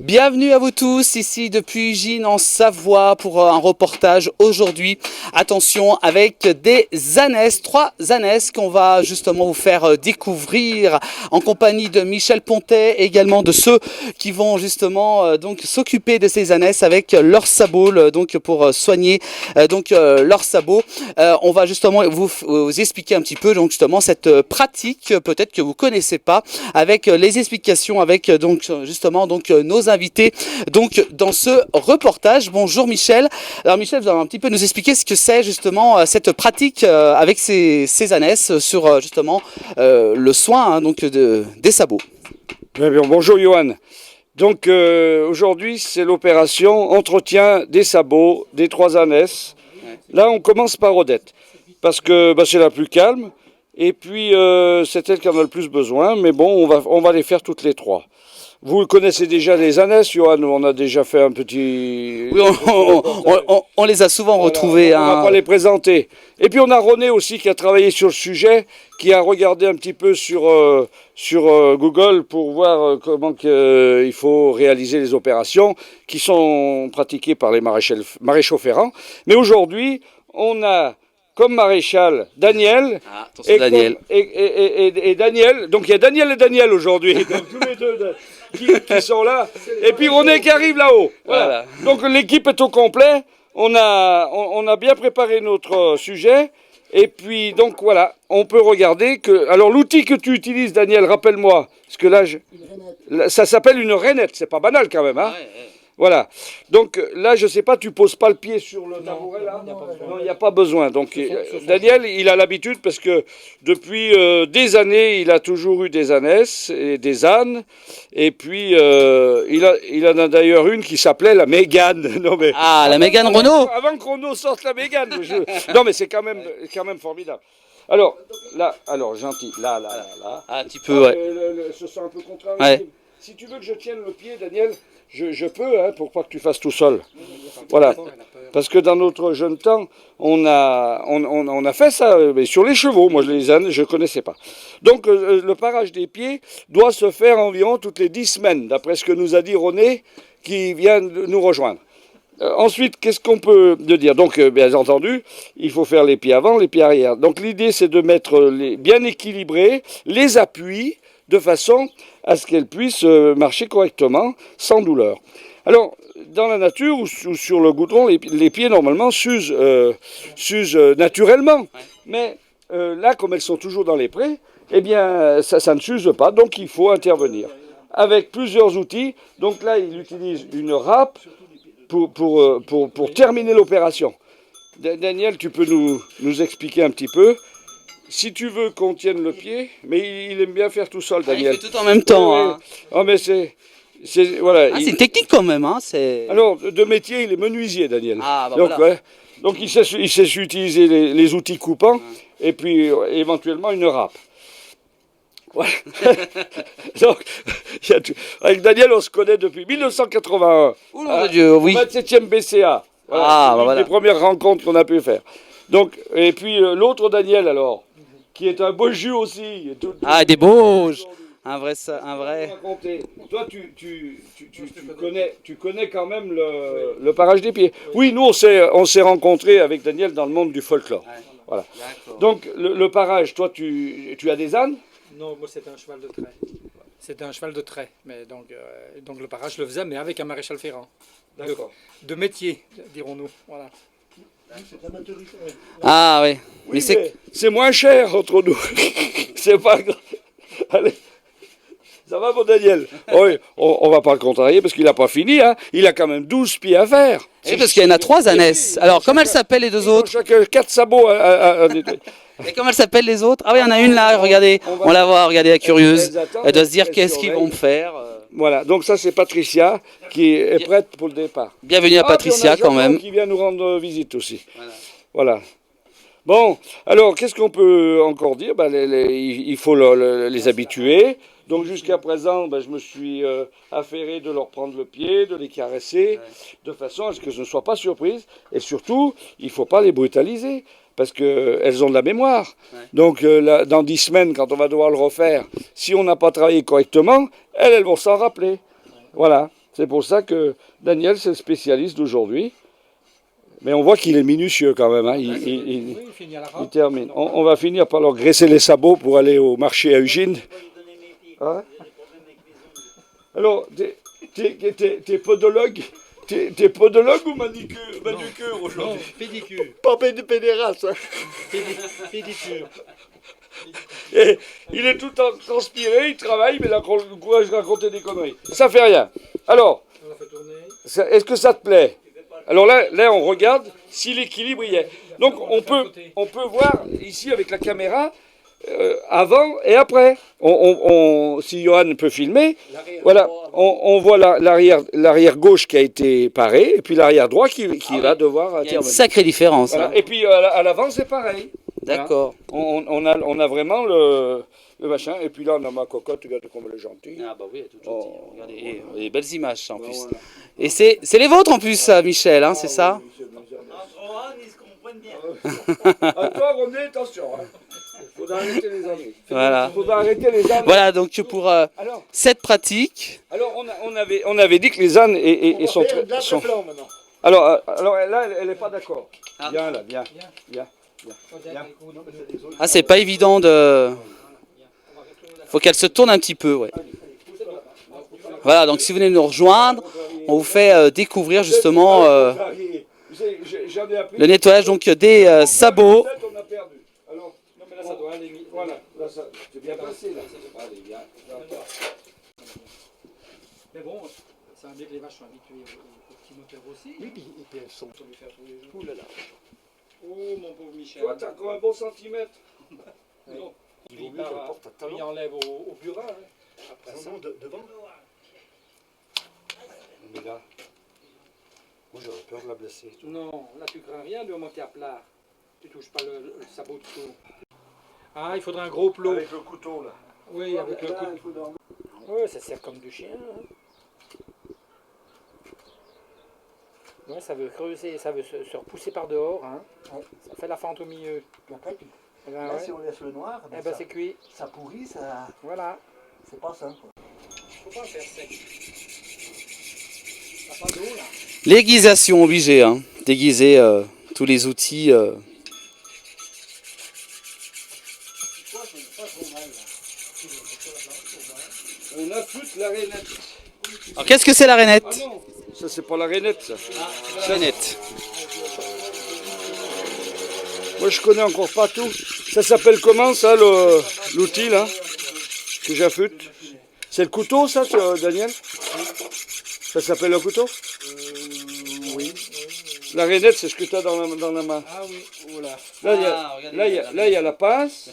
Bienvenue à vous tous, ici depuis Ugine en Savoie pour un reportage aujourd'hui. Attention, avec des ânesses, 3 ânesses qu'on va justement vous faire découvrir en compagnie de Michel Pontet et également de ceux qui vont justement donc s'occuper de ces ânesses avec leurs sabots, donc pour soigner leurs sabots. On va justement vous expliquer un petit peu donc justement cette pratique peut-être que vous connaissez pas, avec les explications avec donc justement donc nos invités donc dans ce reportage. Bonjour Michel. Alors Michel, vous allez un petit peu nous expliquer ce que c'est justement cette pratique avec ces ânesses sur justement le soin hein, donc des sabots. Bien, bonjour Johan. Donc aujourd'hui c'est l'opération entretien des sabots des 3 ânesses. Là on commence par Odette parce que c'est la plus calme et puis c'est elle qui en a le plus besoin, mais bon on va les faire toutes les 3. Vous connaissez déjà les ânesses, Johan, on a déjà fait un petit... Oui, on les a souvent retrouvés. On ne va pas les présenter. Et puis on a René aussi qui a travaillé sur le sujet, qui a regardé un petit peu sur Google pour voir comment il faut réaliser les opérations qui sont pratiquées par les maréchaux ferrants. Mais aujourd'hui, on a comme maréchal Daniel, Daniel. Et Daniel. Donc il y a Daniel et Daniel aujourd'hui. Donc tous les deux qui sont là. Et puis René qui arrive là-haut. Voilà. Donc l'équipe est au complet. On a bien préparé notre sujet. Et puis donc voilà, on peut regarder que... Alors l'outil que tu utilises, Daniel, rappelle-moi. Parce que là, ça s'appelle une rainette. C'est pas banal quand même. Hein Voilà. Donc là, je sais pas, tu poses pas le pied sur le tabouret là? Non, il n'y a pas besoin. Donc Daniel, il a l'habitude parce que depuis des années, il a toujours eu des ânesses et des ânes. Et puis il en a d'ailleurs une qui s'appelait la Mégane. Non mais la Mégane Renault. Avant que Renault sorte la Mégane. Non mais c'est quand même formidable. Alors là, gentil, là. Un petit peu, ouais. Ce sent un peu contraire. Ouais. Si tu veux que je tienne le pied, Daniel, je peux, hein, pour pas que tu fasses tout seul. Voilà. Parce que dans notre jeune temps, on a fait ça, mais sur les chevaux. Moi, les ânes, je ne connaissais pas. Donc, le parage des pieds doit se faire environ toutes les 10 semaines, d'après ce que nous a dit René, qui vient de nous rejoindre. Ensuite, qu'est-ce qu'on peut dire? Donc, bien entendu, il faut faire les pieds avant, les pieds arrière. Donc, l'idée, c'est de mettre bien équilibrés les appuis de façon à ce qu'elles puissent marcher correctement, sans douleur. Alors, dans la nature ou sur le goudron, les pieds, normalement, s'usent naturellement. Mais là, comme elles sont toujours dans les prés, eh bien, ça ne s'use pas, donc il faut intervenir. Avec plusieurs outils. Donc là, il utilise une râpe pour terminer l'opération. Daniel, tu peux nous expliquer un petit peu? Si tu veux qu'on tienne le pied, mais il aime bien faire tout seul, Daniel. Il fait tout en même temps. Oui. Hein. Oh, mais voilà. C'est une technique quand même. Hein, alors, de métier, il est menuisier, Daniel. Donc, voilà. Ouais. Donc il sait utiliser les outils coupants et puis éventuellement une râpe. Voilà. Donc, avec Daniel, on se connaît depuis 1981. Mon Dieu, oui. 27e BCA. Voilà. Une des premières rencontres qu'on a pu faire. Donc, et puis l'autre Daniel, alors, qui est un beau jus aussi. Des Bauges. Un vrai. Toi, tu connais quand même le parage des pieds. Oui, nous, on s'est rencontrés avec Daniel dans le monde du folklore. Ouais. Voilà. Donc, le parage, toi, tu as des ânes? Non, moi, c'était un cheval de trait. C'était un cheval de trait. Mais donc le parage, je le faisais, mais avec un maréchal ferrant. D'accord. De métier, dirons-nous. Voilà. Oui. Mais c'est moins cher entre nous. C'est pas grave. Allez. Ça va, mon Daniel? Oui, on va pas le contrarier parce qu'il n'a pas fini. Hein. Il a quand même 12 pieds à faire. Oui, parce qu'il y en a 3 ânesses. Alors, comment elles s'appellent les 2 autres? Chacun 4 sabots à Et comment elles s'appellent les autres? Ah oui, il y en a une là, regardez. On la voit, regardez la curieuse. Elle doit se dire qu'est-ce qu'ils vont me faire. Voilà, donc ça c'est Patricia qui est prête pour le départ. Bienvenue à Patricia quand même. Qui vient nous rendre visite aussi. Voilà. Bon, alors qu'est-ce qu'on peut encore dire? Il faut les habituer. Donc jusqu'à présent, je me suis affairé de leur prendre le pied, de les caresser, de façon à ce que je ne sois pas surprise. Et surtout, il ne faut pas les brutaliser. parce qu'elles ont de la mémoire. Ouais. Donc dans 10 semaines, quand on va devoir le refaire, si on n'a pas travaillé correctement, elles vont s'en rappeler. Voilà, c'est pour ça que Daniel, c'est le spécialiste d'aujourd'hui. Mais on voit qu'il est minutieux quand même. Hein. Oui, il finit à la Il râpe. termine. On va finir par leur graisser les sabots pour aller au marché à Ugine. Hein? Alors, t'es podologue? T'es podologue ou manucure aujourd'hui? Pédicure. Pas pédérace. Hein. Pédicure. Et il est tout transpiré, il travaille, mais il a le courage de raconter des conneries. Ça fait rien. Alors, On la fait tourner. est-ce que ça te plaît? Alors là, on regarde si l'équilibre y est. Donc on peut voir ici avec la caméra avant et après. Si Johan peut filmer, voilà, on voit l'arrière gauche qui a été paré et puis l'arrière droit qui va devoir Il y a une intervenir. sacrée différence. Voilà. Hein. Et puis à l'avant c'est pareil. D'accord. Voilà. On a vraiment le machin. Et puis là on a ma cocotte, regarde comme elle est gentille. Ah bah oui, elle est toute gentille. Regardez, des belles images ça, en plus. Voilà. Et c'est les vôtres en plus, ça, Michel, hein, c'est ça? Ils se comprennent bien. À toi, René, attention. Hein. Il faudra arrêter les années. Voilà. Il faudra arrêter les ânes. Voilà, donc pour cette pratique. Alors, on avait dit que les ânes sont très. Alors là, elle n'est pas d'accord. Ah. Viens là, viens. Ah, c'est pas évident de. Faut qu'elle se tourne un petit peu, ouais. Voilà, donc si vous venez nous rejoindre, on vous fait découvrir justement le nettoyage donc des sabots. On a perdu. Alors, Non, mais là, ça doit aller. voilà, là, c'est bien passé. Là. Allez, viens. Mais bon, ça veut dire que les vaches sont habituées au petit moteur aussi. Oui, et puis elles sont. On lui faire tous les jours. Ouh là là. Oh, mon pauvre Michel. Toi, t'as encore un bon centimètre. Non. Il Lui, vaut mieux qu'elle porte un il talon. enlève au burin. Hein. Après ça. Non, devant. Mais là, moi j'aurais peur de la blesser. Non, là tu crains rien de monter à plat. Tu touches pas le sabot de tout. Ah, il faudra un gros plot. Avec le couteau, là. Oui, avec le coup. Oui, ça sert comme du chien. Hein. Ouais, ça veut creuser, ça veut se repousser par dehors. Hein. Ouais. Ça fait la fente au milieu. Et après, Eh ben, là, ouais. si on laisse le noir, Eh ben, c'est cuit. ça pourrit, ça. Voilà. C'est pas ça. Quoi. Faut pas faire sec. T'as pas d'eau là. L'aiguisation obligée, hein. Déguiser tous les outils. On a toute la rainette. Alors qu'est-ce que c'est la rainette? Ah non, ça c'est pas la rainette, ça. Rainette. Moi je connais encore pas tout. Ça s'appelle comment ça, l'outil là que j'affûte? C'est le couteau ça, Daniel? Ça s'appelle le couteau? Oui. La rainette, c'est ce que tu as dans la main. Ah oui, voilà. Là, il y a la pince.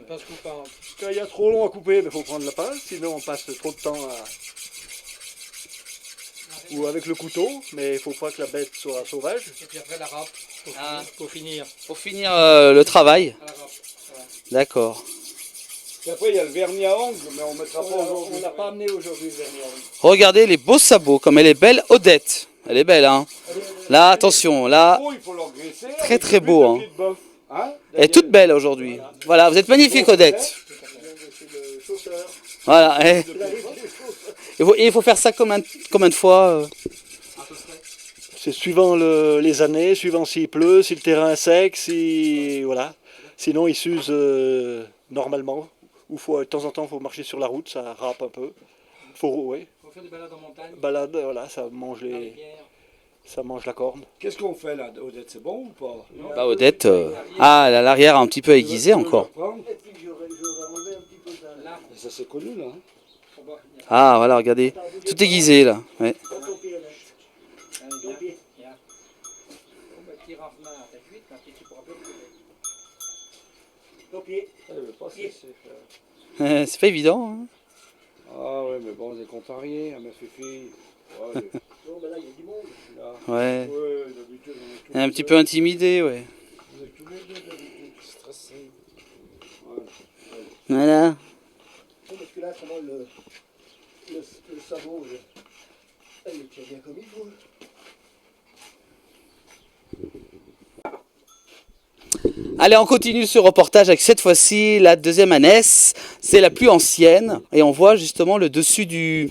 Pince coupante. Quand il y a trop long à couper, il faut prendre la pince, sinon on passe trop de temps à. Ou avec le couteau, mais il faut pas que la bête soit sauvage. Et puis après la râpe. Pour finir. Pour finir le travail. À la râpe. D'accord. Et après, il y a le vernis à ongles, mais on ne mettra pas aujourd'hui. On n'a pas amené aujourd'hui le vernis. Regardez les beaux sabots, comme elle est belle, Odette. Elle est belle, hein. Là, attention, là, Il faut l'engraisser très avec très du beau, pied hein. de bœuf. Hein, Elle est toute belle aujourd'hui. Voilà, vous êtes magnifique, Odette. C'est le chausseur. Voilà. Et il faut faire ça combien de fois C'est suivant les années, suivant s'il pleut, si le terrain est sec, si. Voilà. Sinon, il s'use normalement. Ou de temps en temps, il faut marcher sur la route, ça râpe un peu. Oui. Faut faire des balades en montagne. Balade, voilà, ça mange Dans les pierres. ça mange la corne. Qu'est-ce qu'on fait là, Odette? C'est bon ou pas? Bah, Odette. Ah, elle a l'arrière un petit peu aiguisé encore. Ça c'est connu là. Ah, voilà, regardez. Tout aiguisé, là. Ouais. C'est pas évident, hein. Ah ouais, mais bon, c'est contrarié, ma fifi. Ouais, Ouais. d'habitude, Elle est un petit peu intimidé, ouais. on est tous les deux d'habitude stressés. Voilà. Parce que là, comment le sabot, il tient bien comme il faut. Allez, on continue ce reportage avec cette fois-ci la deuxième ânesse. C'est la plus ancienne et on voit justement le dessus du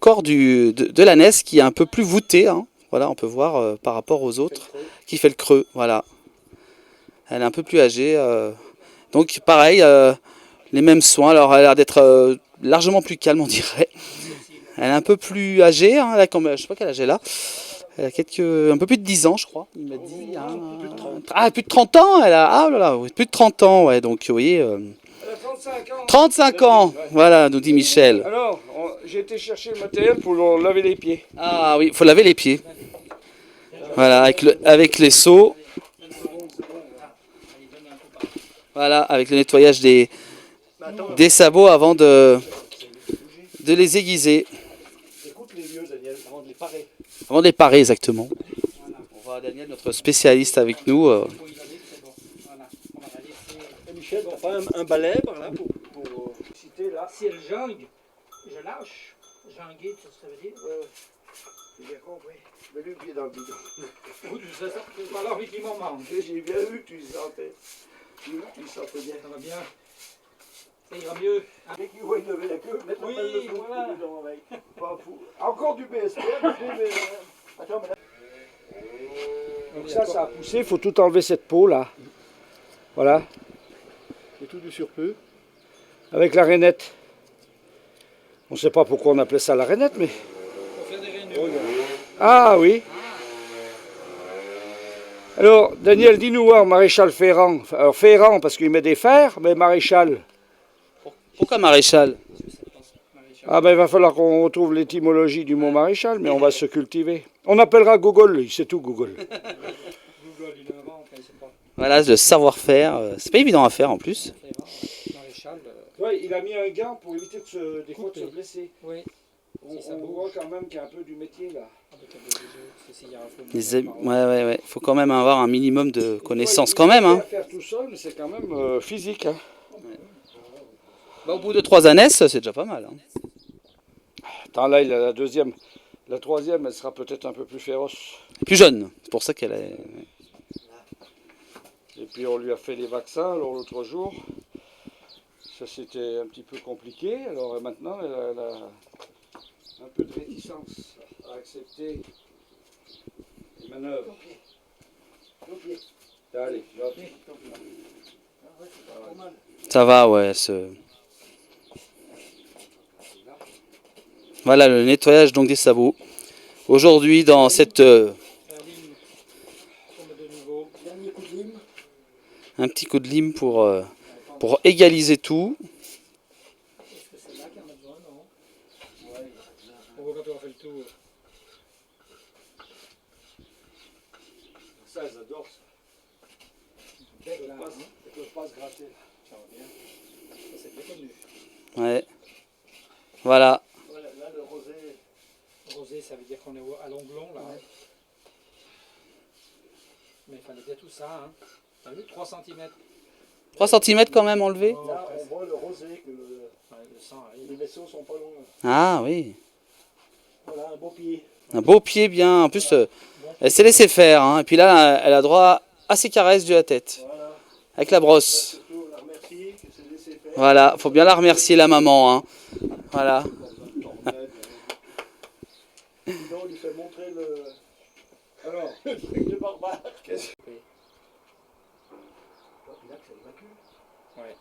corps de l'ânesse qui est un peu plus voûté. Hein. Voilà, on peut voir par rapport aux autres qui fait le creux. Voilà. Elle est un peu plus âgée. Donc pareil, les mêmes soins. Alors elle a l'air d'être largement plus calme, on dirait. Elle est un peu plus âgée. Hein. Elle a, je sais pas quel âge elle a. Elle a un peu plus de 10 ans, je crois. Il m'a dit. Hein, plus de 30. Ah, plus de 30 ans. Elle a, ah là là, oui, plus de 30 ans. Ouais, donc vous voyez. Elle a 35 ans. 35 ans. Ouais. Voilà, nous dit Michel. Alors, j'ai été chercher le matériel pour laver les pieds. Ah oui, il faut laver les pieds. Voilà, avec les seaux. Voilà, avec le nettoyage des sabots avant de les aiguiser. Écoute les lieux, Daniel, avant de les parer. Avant de les parer, exactement. On voit Daniel, notre spécialiste, avec nous. Et Michel, t'as pas un balai par là pour citer là? Si elle jungle, je lâche. Junguer, ça veut dire J'ai bien compris. Mets le pied dans le bidon. c'est pas l'envie qui m'en manque. J'ai bien vu que tu le sentais. J'ai vu que tu le sentais bien. Ça va bien. Ça ira mieux. Dès qu'il voit lever la queue, mettre Oui, la balle de fou, voilà. dedans avec. Pas fou. Encore du BSP, mais attends, mais là. Donc ça a poussé, il faut tout enlever cette peau là. Voilà, Et tout du surplus. avec la rainette. On ne sait pas pourquoi on appelait ça la rainette, mais... Pour faire des réunions. Ah oui. Alors, Daniel, dis-nous voir, maréchal Ferrand. Alors Ferrand parce qu'il met des fers, mais maréchal. Pourquoi maréchal? Ah ben il va falloir qu'on retrouve l'étymologie du mot maréchal, mais on va se cultiver. On appellera Google, lui, c'est tout Google. Google, il invente, mais c'est pas Voilà, le savoir-faire. C'est pas évident à faire en plus. maréchal. Ouais, il a mis un gant pour éviter des fois de se blesser. Oui. On, Si ça on bouge. voit quand même qu'il y a un peu du métier là. Avec un peu de jeu, parce que s'il y a un feu, Ouais. Faut quand même avoir un minimum de connaissances, Il quand même. peut Hein. faire tout seul, mais c'est quand même physique. Hein. Bah, au bout de 3 ânesses, c'est déjà pas mal. Hein. Attends, là, il a la deuxième. La troisième, elle sera peut-être un peu plus féroce. Plus jeune, c'est pour ça qu'elle est. Et puis on lui a fait les vaccins alors l'autre jour. Ça c'était un petit peu compliqué. Alors maintenant elle a un peu de réticence à accepter les manœuvres. Allez, hop. Ça va, ouais. Voilà le nettoyage donc des sabots. Aujourd'hui, dans cette. la ligne tombe de nouveau. Dernier coup de lime. Un petit coup de lime pour égaliser tout. Est-ce que c'est là qu'il y en a besoin, non? On voit quand on a fait le tour. Ça, elles adorent ça. Elles ne peuvent pas se gratter. Ça va bien. Ça, c'est bien connu. Ouais. Voilà. Voilà, là, le rosé. Rosé, ça veut dire qu'on est à l'onglon, là. Ouais. Mais il fallait bien tout ça, hein. T'as vu, 3 cm. 3 cm quand même enlevé. Là, on voit le rosé, que Le sang arrive. les vaisseaux sont pas longs. Ah oui. Voilà, un beau pied. Un beau pied bien. En plus, elle s'est laissée faire. Hein. Et puis là, elle a droit à ses caresses de la tête. Voilà. Avec la brosse. Surtout, on la remercie, que c'est laissé faire. Voilà. Faut bien la remercier, la maman. Hein. Voilà. Sinon, on lui fait montrer le Alors, truc de barbare. qu'est-ce Oh, puis là, que ça évacue. Ouais.